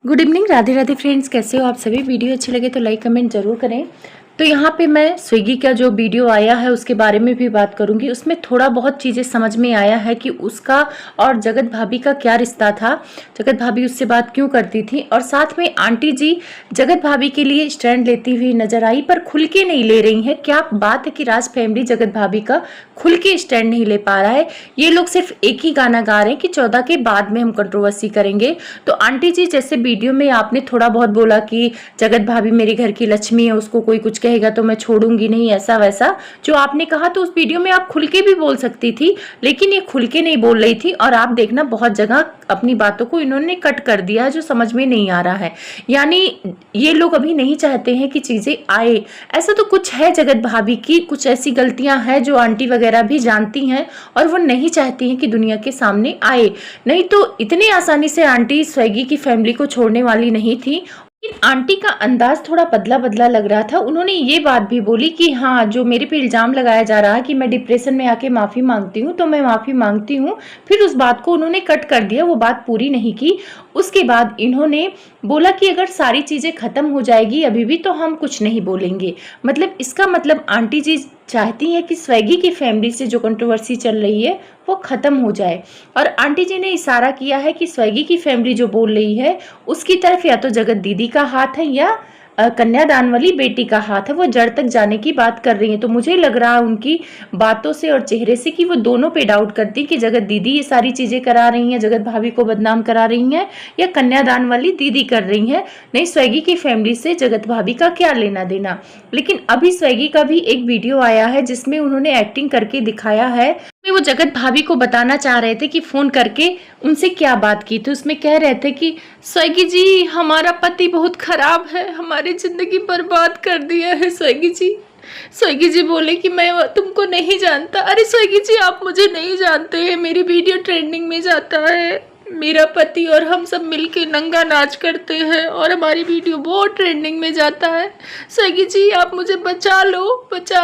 Good evening, Radhe Radhe friends. कैसे हो आप सभी? वीडियो अच्छी लगे तो लाइक कमेंट जरूर करें। तो यहाँ पे मैं स्विगी का जो वीडियो आया है उसके बारे में भी बात करूंगी। उसमें थोड़ा बहुत चीज़ें समझ में आया है कि उसका और जगत भाभी का क्या रिश्ता था, जगत भाभी उससे बात क्यों करती थी, और साथ में आंटी जी जगत भाभी के लिए स्टैंड लेती हुई नजर आई, पर खुल के नहीं ले रही है। क्या बात है कि राज फैमिली जगत भाभी का खुल के स्टैंड नहीं ले पा रहा है। ये लोग सिर्फ एक ही गाना गा रहे हैं कि 14 के बाद में हम कंट्रोवर्सी करेंगे। तो आंटी जी, जैसे वीडियो में आपने थोड़ा बहुत बोला कि जगत भाभी मेरे घर की लक्ष्मी है, उसको कोई कुछ कहेगा तो मैं छोड़ूंगी नहीं, ऐसा वैसा जो आपने कहा, तो उस वीडियो में आप खुल के भी बोल सकती थी, लेकिन ये खुल के नहीं बोल रही थी। और आप देखना बहुत जगह अपनी बातों को इन्होंने कट कर दिया जो समझ में नहीं आ रहा है। यानी ये लोग अभी नहीं चाहते हैं कि चीजें आए। ऐसा तो कुछ है जगत भाभी की, कुछ ऐसी गलतियां हैं जो आंटी वगैरह भी जानती हैं और वो नहीं चाहती हैं कि दुनिया के सामने आए। नहीं तो इतनी आसानी से आंटी स्विगी की फैमिली को छोड़ने वाली नहीं थी। लेकिन आंटी का अंदाज थोड़ा बदला बदला लग रहा था। उन्होंने ये बात भी बोली कि हाँ, जो मेरे पे इल्जाम लगाया जा रहा है कि मैं डिप्रेशन में आके माफी मांगती हूँ, तो मैं माफी मांगती हूँ। फिर उस बात को उन्होंने कट कर दिया, वो बात पूरी नहीं की। उसके बाद इन्होंने बोला कि अगर सारी चीजें खत्म हो जाएगी अभी भी तो हम कुछ नहीं बोलेंगे। मतलब इसका मतलब आंटी जी चाहती है कि स्विगी की फैमिली से जो कंट्रोवर्सी चल रही है वो खत्म हो जाए। और आंटी जी ने इशारा किया है कि स्विगी की फैमिली जो बोल रही है उसकी तरफ या तो जगत दीदी का हाथ है या कन्यादान वाली बेटी का हाथ है। वो जड़ तक जाने की बात कर रही है। तो मुझे लग रहा है उनकी बातों से और चेहरे से कि वो दोनों पे डाउट करती कि जगत दीदी ये सारी चीजें करा रही हैं, जगत भाभी को बदनाम करा रही हैं, या कन्यादान वाली दीदी कर रही हैं। नहीं, स्विगी की फैमिली से जगत भाभी का क्या लेना देना। लेकिन अभी स्विगी का भी एक वीडियो आया है जिसमें उन्होंने एक्टिंग करके दिखाया है। वो जगत भाभी को बताना चाह रहे थे कि फोन करके उनसे क्या बात की थी। उसमें कह रहे थे कि स्विगी जी, हमारा पति बहुत खराब है, हमारी जिंदगी बर्बाद कर दिया है स्विगी जी। स्विगी जी बोले कि मैं तुमको नहीं जानता। अरे स्विगी जी, आप मुझे नहीं जानते हैं, मेरी वीडियो ट्रेंडिंग में जाता है, मेरा पति और हम सब मिलके नंगा नाच करते हैं और हमारी वीडियो बहुत ट्रेंडिंग में जाता है। स्विगी जी, आप मुझे बचा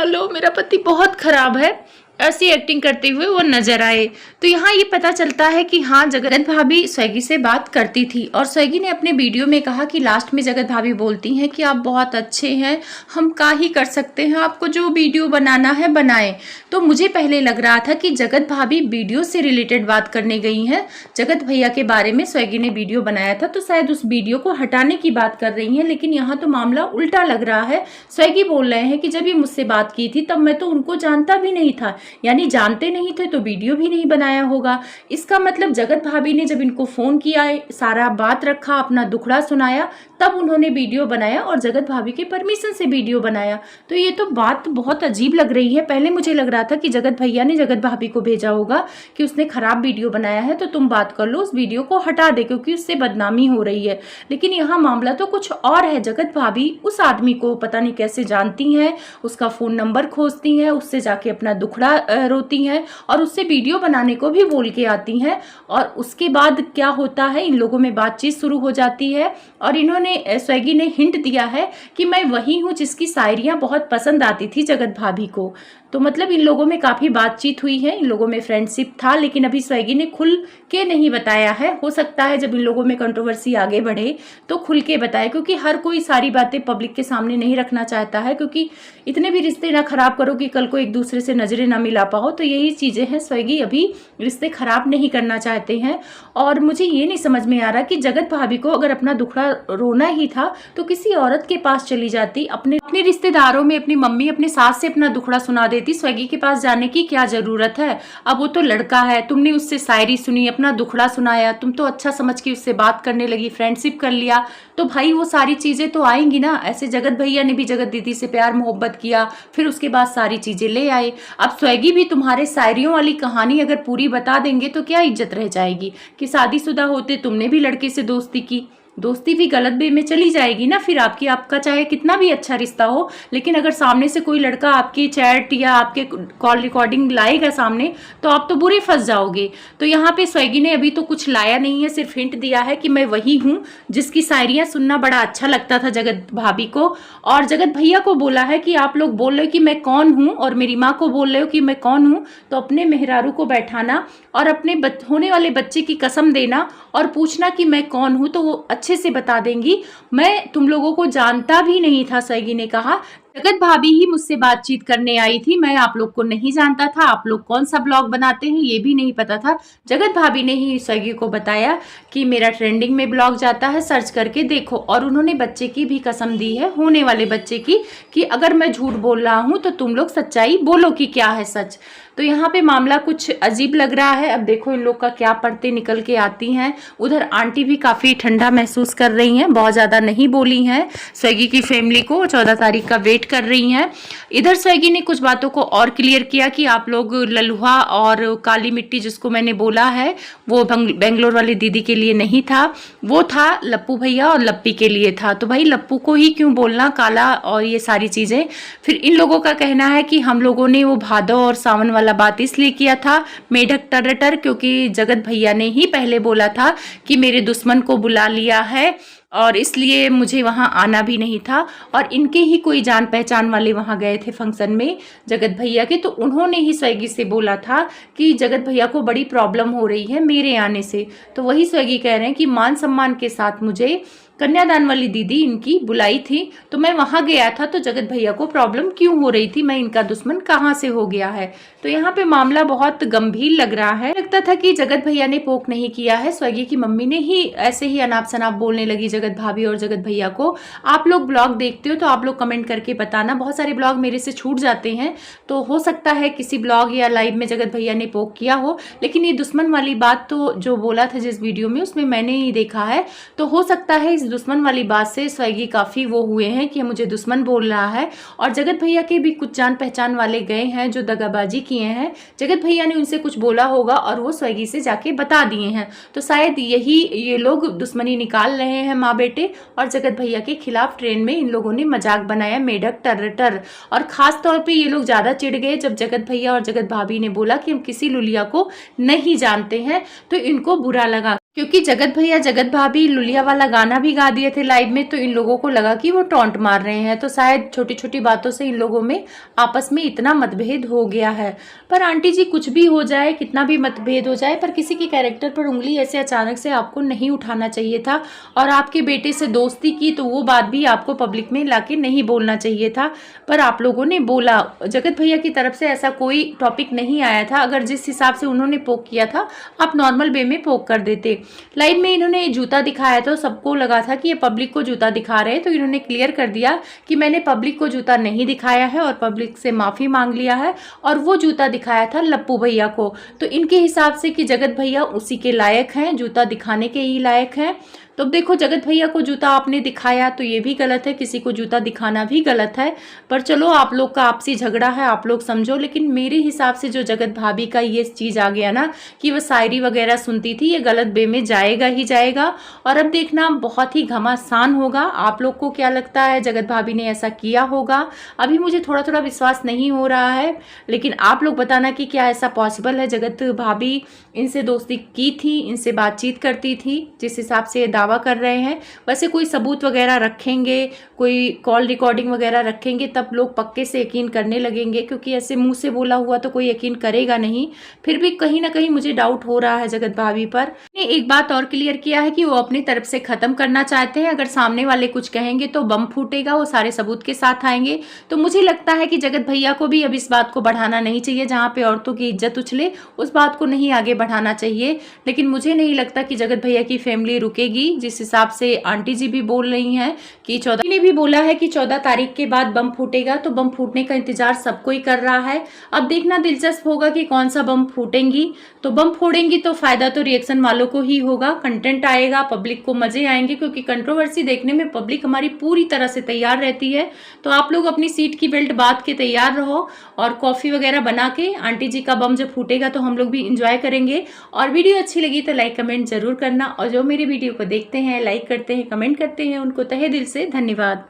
लो, मेरा पति बहुत खराब है। ऐसी एक्टिंग करते हुए वो नजर आए। तो यहाँ ये पता चलता है कि हाँ, जगत भाभी स्विगी से बात करती थी। और स्विगी ने अपने वीडियो में कहा कि लास्ट में जगत भाभी बोलती हैं कि आप बहुत अच्छे हैं, हम क्या ही कर सकते हैं, आपको जो वीडियो बनाना है बनाएं। तो मुझे पहले लग रहा था कि जगत भाभी वीडियो से रिलेटेड बात करने गई हैं। जगत भैया के बारे में स्विगी ने वीडियो बनाया था तो शायद उस वीडियो को हटाने की बात कर रही हैं। लेकिन यहाँ तो मामला उल्टा लग रहा है। स्विगी बोल रहे हैं कि जब ये मुझसे बात की थी तब मैं तो उनको जानता भी नहीं था। यानी जानते नहीं थे तो वीडियो भी नहीं बनाया होगा। इसका मतलब जगत भाभी ने जब इनको फोन किया, सारा बात रखा, अपना दुखड़ा सुनाया, तब उन्होंने वीडियो बनाया और जगत भाभी के परमिशन से वीडियो बनाया। तो ये तो बात बहुत अजीब लग रही है। पहले मुझे लग रहा था कि जगत भैया ने जगत भाभी को भेजा होगा कि उसने खराब वीडियो बनाया है तो तुम बात कर लो, उस वीडियो को हटा दे क्योंकि उससे बदनामी हो रही है। लेकिन यहाँ मामला तो कुछ और है। जगत भाभी उस आदमी को पता नहीं कैसे जानती हैं, उसका फोन नंबर खोजती हैं, उससे जाके अपना दुखड़ा रोती हैं और उससे वीडियो बनाने को भी बोल के आती हैं। और उसके बाद क्या होता है, इन लोगों में बातचीत शुरू हो जाती है और इन्होंने स्विगी ने हिंट दिया है कि मैं वही हूँ जिसकी शायरियाँ बहुत पसंद आती थी जगत भाभी को। तो मतलब इन लोगों में काफ़ी बातचीत हुई है, इन लोगों में फ्रेंडशिप था। लेकिन अभी स्विगी ने खुल के नहीं बताया है। हो सकता है जब इन लोगों में कंट्रोवर्सी आगे बढ़े तो खुल के बताए, क्योंकि हर कोई सारी बातें पब्लिक के सामने नहीं रखना चाहता है। क्योंकि इतने भी रिश्ते ना खराब करो कि कल को एक दूसरे से नजरें ना मिला पाओ। तो यही चीज़ें हैं, स्विगी अभी रिश्ते खराब नहीं करना चाहते हैं। और मुझे ये नहीं समझ में आ रहा कि जगत भाभी को अगर अपना दुखड़ा रोना ही था तो किसी औरत के पास चली जाती, अपने रिश्तेदारों में अपनी मम्मी अपने सास से अपना दुखड़ा सुना देती। स्विगी के पास जाने की क्या जरूरत है। अब वो तो लड़का है, तुमने उससे शायरी सुनी, अपना दुखड़ा सुनाया, तुम तो अच्छा समझ के उससे बात करने लगी, फ्रेंडशिप कर लिया, तो भाई वो सारी चीजें तो आएंगी ना। ऐसे जगत भैया ने भी जगत दीदी से प्यार मोहब्बत किया, फिर उसके बाद सारी चीजें ले आए। अब स्विगी भी तुम्हारे शायरियों वाली कहानी अगर पूरी बता देंगे तो क्या इज्जत रह जाएगी कि शादीशुदा होते तुमने भी लड़के से दोस्ती की। दोस्ती भी गलत वे में चली जाएगी ना फिर आपकी। आपका चाहे कितना भी अच्छा रिश्ता हो, लेकिन अगर सामने से कोई लड़का आपकी चैट या आपके कॉल रिकॉर्डिंग लाएगा सामने तो आप तो बुरे फंस जाओगे। तो यहाँ पे स्विगी ने अभी तो कुछ लाया नहीं है, सिर्फ हिंट दिया है कि मैं वही हूँ जिसकी शायरियाँ सुनना बड़ा अच्छा लगता था जगत भाभी को। और जगत भैया को बोला है कि आप लोग बोल रहे हो कि मैं कौन हूँ और मेरी माँ को बोल रहे हो कि मैं कौन हूँ, तो अपने मेहरारू को बैठाना और अपने होने वाले बच्चे की कसम देना और पूछना कि मैं कौन हूँ, तो वो अच्छे अच्छे से बता देंगी, मैं तुम लोगों को जानता भी नहीं था। स्वेगी ने कहा, जगत भाभी ही मुझसे बातचीत करने आई थी, मैं आप लोग को नहीं जानता था, आप लोग कौन सा ब्लॉग बनाते हैं ये भी नहीं पता था। जगत भाभी ने ही स्वेगी को बताया कि मेरा ट्रेंडिंग में ब्लॉग जाता है, सर्च करके देखो। और उन्होंने बच्चे की भी कसम दी है, होने वाले बच्चे की, कि अगर मैं झूठ बोल रहा हूं तो तुम लोग सच्चाई बोलो कि क्या है सच। तो यहाँ पे मामला कुछ अजीब लग रहा है। अब देखो इन लोग का क्या पढ़ते निकल के आती हैं। उधर आंटी भी काफ़ी ठंडा महसूस कर रही हैं, बहुत ज़्यादा नहीं बोली हैं स्वेगी की फैमिली को, 14 तारीख का वेट कर रही हैं। इधर स्वेगी ने कुछ बातों को और क्लियर किया कि आप लोग लल्हुआ और काली मिट्टी जिसको मैंने बोला है वो बेंगलोर वाली दीदी के लिए नहीं था, वो था लप्पू भैया और लप्पी के लिए था। तो भाई लप्पू को ही क्यों बोलना काला और ये सारी चीज़ें। फिर इन लोगों का कहना है कि हम लोगों ने वो भादो और सावन वाला बात इसलिए किया था मेढक टर्रटर, क्योंकि जगत भैया ने ही पहले बोला था कि मेरे दुश्मन को बुला लिया है और इसलिए मुझे वहाँ आना भी नहीं था। और इनके ही कोई जान पहचान वाले वहाँ गए थे फंक्शन में जगत भैया के, तो उन्होंने ही स्वेगी से बोला था कि जगत भैया को बड़ी प्रॉब्लम हो रही है मेरे आने से। तो वही स्वेगी कह रहे हैं कि मान सम्मान के साथ मुझे कन्यादान वाली दीदी इनकी बुलाई थी, तो मैं वहां गया था, तो जगत भैया को प्रॉब्लम क्यों हो रही थी, मैं इनका दुश्मन कहाँ से हो गया है। तो यहाँ पे मामला बहुत गंभीर लग रहा है। लगता था कि जगत भैया ने पोक नहीं किया है, स्वेगी की मम्मी ने ही ऐसे ही अनाप शनाप बोलने लगी जगत भाभी और जगत भैया को। आप लोग ब्लॉग देखते हो तो आप लोग कमेंट करके बताना, बहुत सारे ब्लॉग मेरे से छूट जाते हैं, तो हो सकता है किसी ब्लॉग या लाइव में जगत भैया ने पोक किया हो, लेकिन ये दुश्मन वाली बात तो जो बोला था जिस वीडियो में उसमें मैंने ही देखा है। तो हो सकता है इस दुश्मन वाली बात से स्वेगी काफ़ी वो हुए हैं कि मुझे दुश्मन बोल रहा है। और जगत भैया के भी कुछ जान पहचान वाले गए हैं जो दगाबाजी किए हैं, जगत भैया ने उनसे कुछ बोला होगा और वो स्वेगी से जाके बता दिए हैं। तो शायद यही ये लोग दुश्मनी निकाल रहे हैं माँ बेटे, और जगत भैया के खिलाफ ट्रेन में इन लोगों ने मजाक बनाया मेढक टर्रटर। और ख़ास तौर पर ये लोग ज़्यादा चिढ़ गए जब जगत भैया और जगत भाभी ने बोला कि हम किसी लुलिया को नहीं जानते हैं, तो इनको बुरा लगा, क्योंकि जगत भैया जगत भाभी लुलिया वाला गाना भी गा दिए थे लाइव में, तो इन लोगों को लगा कि वो टॉन्ट मार रहे हैं। तो शायद छोटी छोटी बातों से इन लोगों में आपस में इतना मतभेद हो गया है। पर आंटी जी कुछ भी हो जाए, कितना भी मतभेद हो जाए, पर किसी के कैरेक्टर पर उंगली ऐसे अचानक से आपको नहीं उठाना चाहिए था। और आपके बेटे से दोस्ती की तो वो बात भी आपको पब्लिक में लाके नहीं बोलना चाहिए था, पर आप लोगों ने बोला। जगत भैया की तरफ से ऐसा कोई टॉपिक नहीं आया था। अगर जिस हिसाब से उन्होंने पोक किया था आप नॉर्मल वे में पोक कर देते। लाइव में इन्होंने जूता दिखाया तो सबको लगा था कि ये पब्लिक को जूता दिखा रहे हैं, तो इन्होंने क्लियर कर दिया कि मैंने पब्लिक को जूता नहीं दिखाया है और पब्लिक से माफ़ी मांग लिया है, और वो जूता दिखाया था लप्पू भैया को। तो इनके हिसाब से कि जगत भैया उसी के लायक हैं, जूता दिखाने के ही लायक हैं। तो देखो जगत भैया को जूता आपने दिखाया तो ये भी गलत है, किसी को जूता दिखाना भी गलत है। पर चलो आप लोग का आपसी झगड़ा है, आप लोग समझो। लेकिन मेरे हिसाब से जो जगत भाभी का ये चीज़ आ गया ना कि वह शायरी वगैरह सुनती थी, ये गलत वे में जाएगा ही जाएगा। और अब देखना बहुत ही घमासान होगा। आप लोग को क्या लगता है, जगत भाभी ने ऐसा किया होगा? अभी मुझे थोड़ा थोड़ा विश्वास नहीं हो रहा है, लेकिन आप लोग बताना कि क्या ऐसा पॉसिबल है। जगत भाभी इनसे दोस्ती की थी, इनसे बातचीत करती थी जिस हिसाब से दावा कर रहे हैं। वैसे कोई सबूत वगैरह रखेंगे, कोई कॉल रिकॉर्डिंग वगैरह रखेंगे, तब लोग पक्के से यकीन करने लगेंगे, क्योंकि ऐसे मुंह से बोला हुआ तो कोई यकीन करेगा नहीं। फिर भी कहीं ना कहीं मुझे डाउट हो रहा है जगत भाभी पर। एक बात और क्लियर किया है कि वो अपनी तरफ से खत्म करना चाहते हैं। अगर सामने वाले कुछ कहेंगे तो बम फूटेगा, वो सारे सबूत के साथ आएंगे। तो मुझे लगता है कि जगत भैया को भी अब इस बात को बढ़ाना नहीं चाहिए, जहाँ पे औरतों की इज्जत उछले उस बात को नहीं आगे बढ़ाना चाहिए। लेकिन मुझे नहीं लगता कि जगत भैया की फैमिली रुकेगी, जिस हिसाब से आंटी जी भी बोल रही हैं कि 14 ने भी बोला है कि 14 तारीख के बाद बम फूटेगा, तो बम फूटने का इंतजार सबको ही कर रहा है। अब देखना दिलचस्प होगा कि कौन सा बम फूटेंगी। तो बम फोड़ेंगी तो फायदा तो रिएक्शन वालों को ही होगा, कंटेंट आएगा, पब्लिक को मजे आएंगे, क्योंकि कंट्रोवर्सी देखने में पब्लिक हमारी पूरी तरह से तैयार रहती है। तो आप लोग अपनी सीट की बेल्ट बांध के तैयार रहो और कॉफी वगैरह बना के, आंटी जी का बम जब फूटेगा तो हम लोग भी इंजॉय करेंगे। और वीडियो अच्छी लगी तो लाइक कमेंट जरूर करना, और जो मेरे वीडियो को देखते हैं, लाइक करते हैं, कमेंट करते हैं, उनको तहे दिल से धन्यवाद।